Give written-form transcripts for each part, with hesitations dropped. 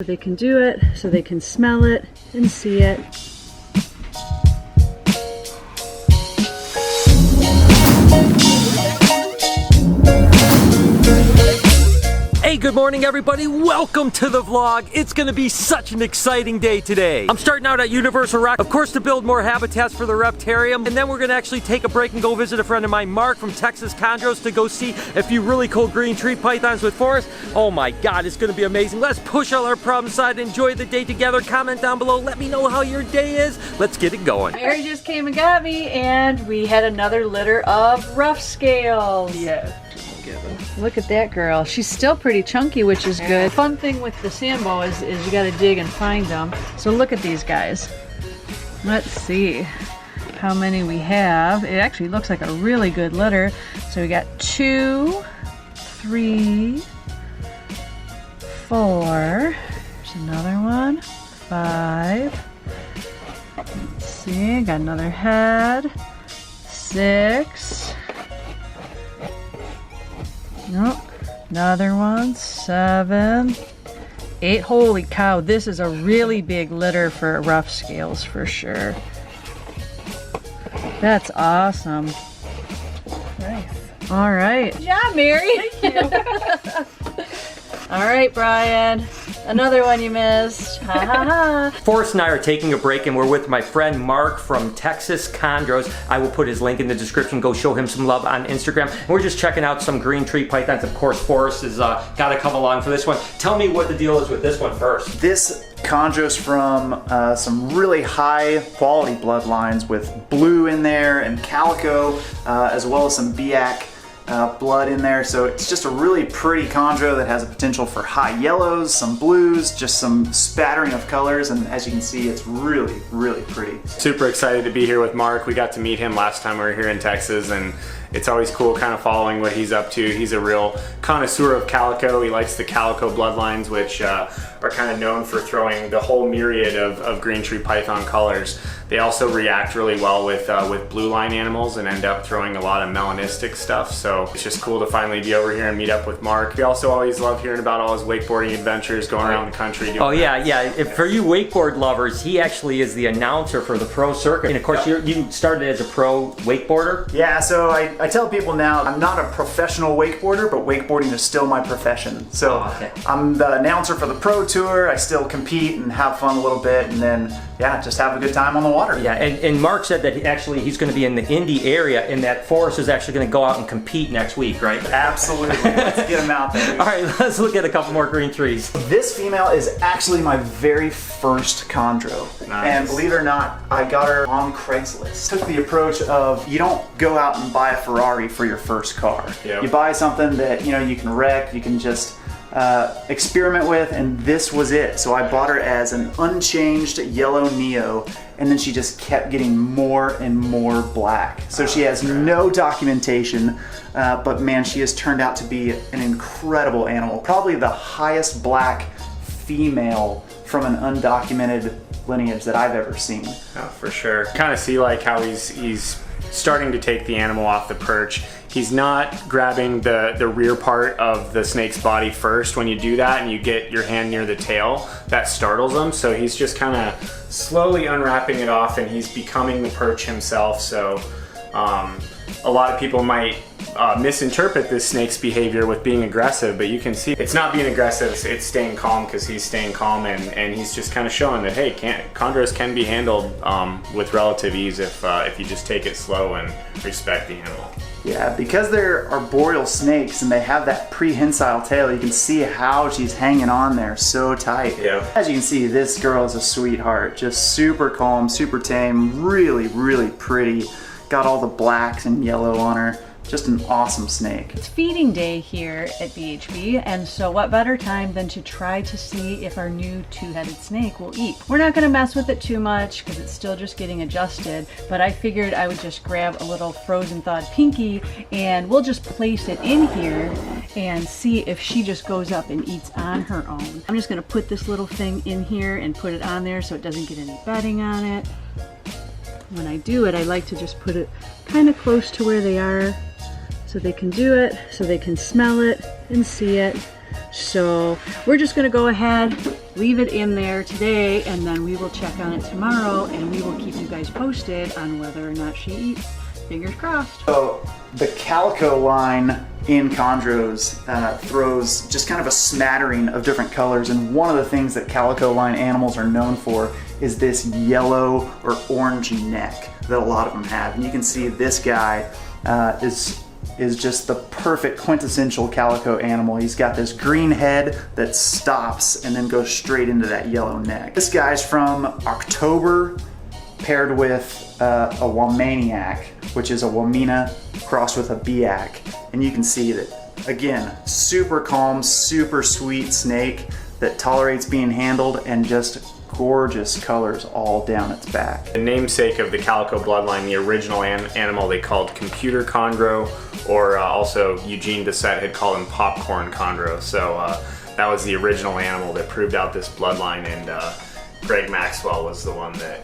So they can do it, so they can smell it and see it. Hey, good morning everybody. Welcome to the vlog. It's gonna be such an exciting day today. I'm starting out at Universal Rock, of course, to build more habitats for the Reptarium, and then we're gonna actually take a break and go visit a friend of mine, Mark from Texas Chondros, to go see a few really cool green tree pythons with Forrest. Oh my God, it's gonna be amazing. Let's push all our problems aside, enjoy the day together. Comment down below, let me know how your day is. Let's get it going. Mary just came and got me, and we had another litter of Ruff scales. Yeah. Look at that girl. She's still pretty chunky, which is good. Fun thing with the Sambo is you gotta dig and find them. So look at these guys. Let's see how many we have. It actually looks like a really good litter. So we got 2, 3, 4. There's another one. 5. Let's see, got another head. 6. Nope. Another one. 7. 8. Holy cow, this is a really big litter for Ruff scales for sure. That's awesome. Nice. All right. Good job, Mary. Thank you. All right, Brian. Another one you missed. Ha ha ha. Forrest and I are taking a break, and we're with my friend Mark from Texas Chondros. I will put his link in the description. Go show him some love on Instagram. And we're just checking out some green tree pythons. Of course, Forrest has got to come along for this one. Tell me what the deal is with this one first. This Chondros from some really high quality bloodlines with blue in there and calico, as well as some Biak blood in there. So it's just a really pretty chondro that has a potential for high yellows, some blues, just some spattering of colors, and as you can see, it's really, really pretty. Super excited to be here with Mark. We got to meet him last time we were here in Texas, and it's always cool kind of following what he's up to. He's a real connoisseur of calico. He likes the calico bloodlines, which are kind of known for throwing the whole myriad of green tree python colors. They also react really well with blue line animals and end up throwing a lot of melanistic stuff. So it's just cool to finally be over here and meet up with Mark. We also always love hearing about all his wakeboarding adventures, going around the country. Oh yeah, yeah. For you wakeboard lovers, he actually is the announcer for the pro circuit. And of course, you started as a pro wakeboarder. Yeah, so I tell people now, I'm not a professional wakeboarder, but wakeboarding is still my profession. So I'm the announcer for the pro tour. I still compete and have fun a little bit, and then yeah, just have a good time on the water. Yeah, and Mark said that he's going to be in the Indy area, and that Forrest is actually going to go out and compete next week, right? Absolutely. Let's get him out there. All right, let's look at a couple more green trees. This female is actually my very first chondro. Nice. And believe it or not, I got her on Craigslist. Took the approach of, you don't go out and buy a Ferrari for your first car. Yep. You buy something that you can wreck, you can just experiment with, and this was it. So I bought her as an unchanged yellow Neo, and then she just kept getting more and more black. So she has no documentation, but man, she has turned out to be an incredible animal. Probably the highest black female from an undocumented lineage that I've ever seen. Oh, for sure. Kind of see like how he's starting to take the animal off the perch. He's not grabbing the rear part of the snake's body first. When you do that and you get your hand near the tail, that startles him. So he's just kind of slowly unwrapping it off, and he's becoming the perch himself. So a lot of people might misinterpret this snake's behavior with being aggressive, but you can see it's not being aggressive, it's staying calm, because he's staying calm, and he's just kind of showing that, hey, chondros can be handled with relative ease if you just take it slow and respect the animal. Yeah, because they're arboreal snakes and they have that prehensile tail, you can see how she's hanging on there so tight. Yeah. As you can see, this girl is a sweetheart, just super calm, super tame, really, really pretty. Got all the blacks and yellow on her. Just an awesome snake. It's feeding day here at BHB, and so what better time than to try to see if our new two-headed snake will eat. We're not gonna mess with it too much because it's still just getting adjusted, but I figured I would just grab a little frozen thawed pinky and we'll just place it in here and see if she just goes up and eats on her own. I'm just gonna put this little thing in here and put it on there so it doesn't get any bedding on it. When I do it, I like to just put it kind of close to where they are so they can do it, so they can smell it and see it. So we're just gonna go ahead, leave it in there today, and then we will check on it tomorrow, and we will keep you guys posted on whether or not she eats. Fingers crossed. So the calico line in Chondros throws just kind of a smattering of different colors, and one of the things that calico line animals are known for is this yellow or orange neck that a lot of them have. And you can see this guy is just the perfect quintessential calico animal. He's got this green head that stops and then goes straight into that yellow neck. This guy's from October, paired with a Womaniac, which is a Wamina crossed with a Biak. And you can see that, again, super calm, super sweet snake that tolerates being handled, and just gorgeous colors all down its back. The namesake of the calico bloodline, the original animal they called computer chondro, or also Eugene Doucette had called him popcorn chondro. So that was the original animal that proved out this bloodline, and Greg Maxwell was the one that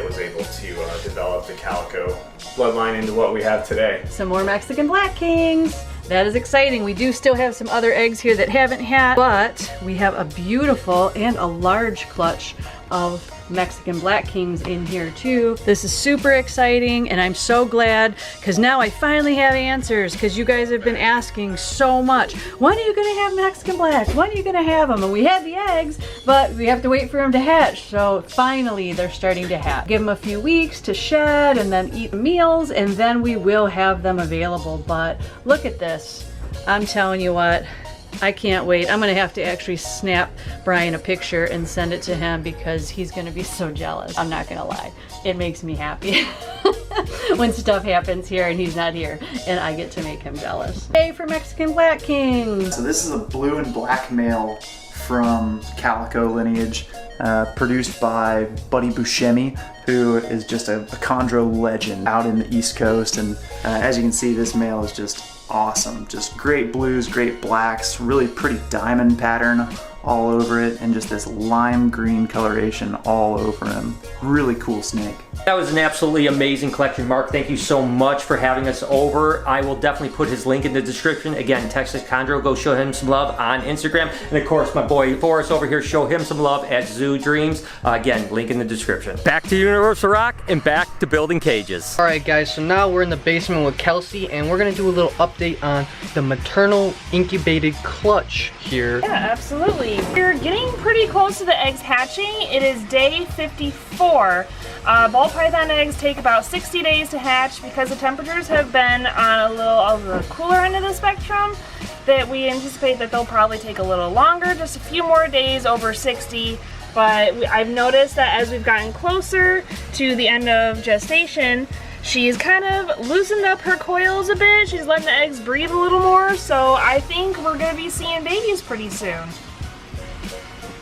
was able to develop the calico bloodline into what we have today. Some more Mexican Black Kings. That is exciting. We do still have some other eggs here that haven't hatched, but we have a beautiful and a large clutch of Mexican Black Kings in here too. This is super exciting, and I'm so glad, because now I finally have answers, because you guys have been asking so much. When are you gonna have Mexican Blacks? When are you gonna have them? And we had the eggs, but we have to wait for them to hatch. So finally they're starting to hatch. Give them a few weeks to shed and then eat meals, and then we will have them available. But look at this. I'm telling you what, I can't wait. I'm gonna have to actually snap Brian a picture and send it to him, because he's gonna be so jealous. I'm not gonna lie. It makes me happy when stuff happens here and he's not here and I get to make him jealous. Yay for Mexican Black Kings! So this is a blue and black male from calico lineage, produced by Buddy Buscemi, who is just a chondro legend out in the East Coast. And as you can see, this male is just awesome. Just great blues, great blacks, really pretty diamond pattern all over it, and just this lime green coloration all over him. Really cool snake. That was an absolutely amazing collection, Mark. Thank you so much for having us over. I will definitely put his link in the description. Again, Texas Chondro, go show him some love on Instagram. And of course, my boy Forrest over here, show him some love at Zoo Dreams. Again, link in the description. Back to Universal Rock and back to building cages. All right, guys, so now we're in the basement with Kelsey, and we're gonna do a little update on the maternal incubated clutch here. Yeah, absolutely. We're getting pretty close to the eggs hatching. It is day 54. Ball python eggs take about 60 days to hatch, because the temperatures have been on a little of the cooler end of the spectrum, that we anticipate that they'll probably take a little longer, just a few more days over 60. But I've noticed that as we've gotten closer to the end of gestation, she's kind of loosened up her coils a bit. She's letting the eggs breathe a little more, so I think we're gonna be seeing babies pretty soon.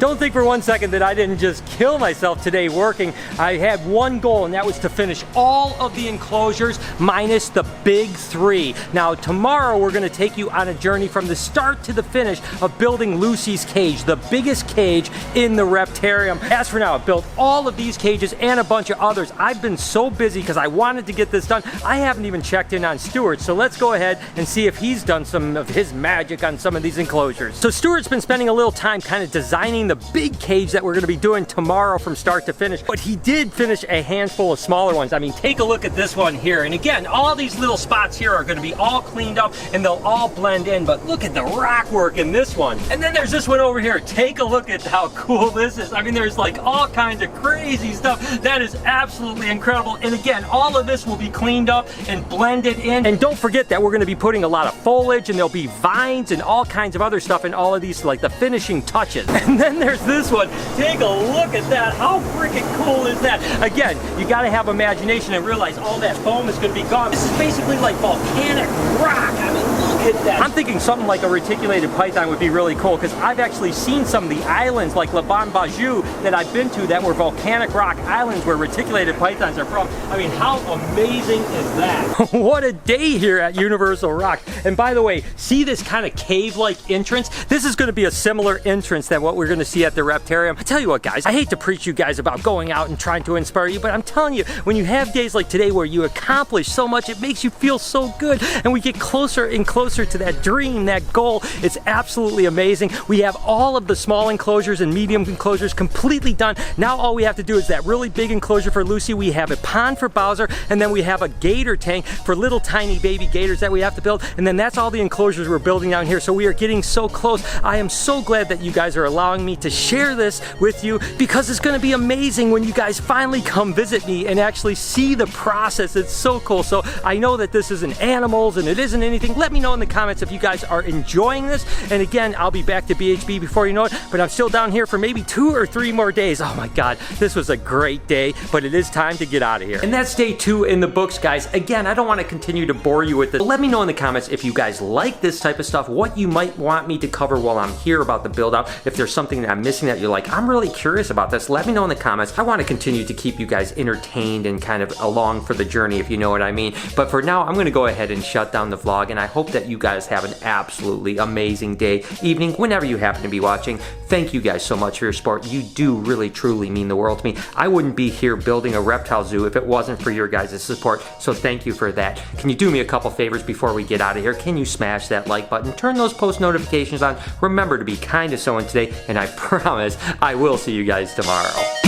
Don't think for one second that I didn't just kill myself today working. I had one goal, and that was to finish all of the enclosures minus the big 3. Now tomorrow we're gonna take you on a journey from the start to the finish of building Lucy's cage, the biggest cage in the Reptarium. As for now, I built all of these cages and a bunch of others. I've been so busy because I wanted to get this done. I haven't even checked in on Stuart, so let's go ahead and see if he's done some of his magic on some of these enclosures. So Stuart's been spending a little time kind of designing the big cage that we're gonna be doing tomorrow from start to finish, but he did finish a handful of smaller ones. I mean, take a look at this one here, and again, all these little spots here are gonna be all cleaned up and they'll all blend in, but look at the rock work in this one. And then there's this one over here. Take a look at how cool this is. I mean, there's like all kinds of crazy stuff. That is absolutely incredible. And again, all of this will be cleaned up and blended in. And don't forget that we're gonna be putting a lot of foliage, and there'll be vines and all kinds of other stuff in all of these, like the finishing touches. And then there's this one. Take a look at that. How freaking cool is that? Again, you gotta have imagination and realize all that foam is gonna be gone. This is basically like volcanic rock. I mean, look at that. I'm thinking something like a reticulated python would be really cool, because I've actually seen some of the islands like Laban Bajou that I've been to that were volcanic rock islands where reticulated pythons are from. I mean, how amazing is that? What a day here at Universal Rock. And by the way, see this kind of cave-like entrance? This is gonna be a similar entrance than what we're gonna see at the Reptarium. I tell you what, guys, I hate to preach you guys about going out and trying to inspire you, but I'm telling you, when you have days like today where you accomplish so much, it makes you feel so good, and we get closer and closer closer to that dream, that goal. It's absolutely amazing. We have all of the small enclosures and medium enclosures completely done. Now all we have to do is that really big enclosure for Lucy. We have a pond for Bowser, and then we have a gator tank for little tiny baby gators that we have to build, and then that's all the enclosures we're building down here. So we are getting so close. I am so glad that you guys are allowing me to share this with you, because it's going to be amazing when you guys finally come visit me and actually see the process. It's so cool. So I know that this isn't animals and it isn't anything. Let me know in the comments if you guys are enjoying this. And again, I'll be back to BHB before you know it, but I'm still down here for maybe 2 or 3 more days. Oh my God, this was a great day, but it is time to get out of here. And that's day 2 in the books, guys. Again, I don't want to continue to bore you with this. Let me know in the comments if you guys like this type of stuff, what you might want me to cover while I'm here about the build out. If there's something that I'm missing that you're like, I'm really curious about this, let me know in the comments. I want to continue to keep you guys entertained and kind of along for the journey, if you know what I mean. But for now, I'm going to go ahead and shut down the vlog, and I hope that you guys have an absolutely amazing day, evening, whenever you happen to be watching. Thank you guys so much for your support. You do really, truly mean the world to me. I wouldn't be here building a reptile zoo if it wasn't for your guys' support, so thank you for that. Can you do me a couple favors before we get out of here? Can you smash that like button, turn those post notifications on, remember to be kind to someone today, and I promise I will see you guys tomorrow.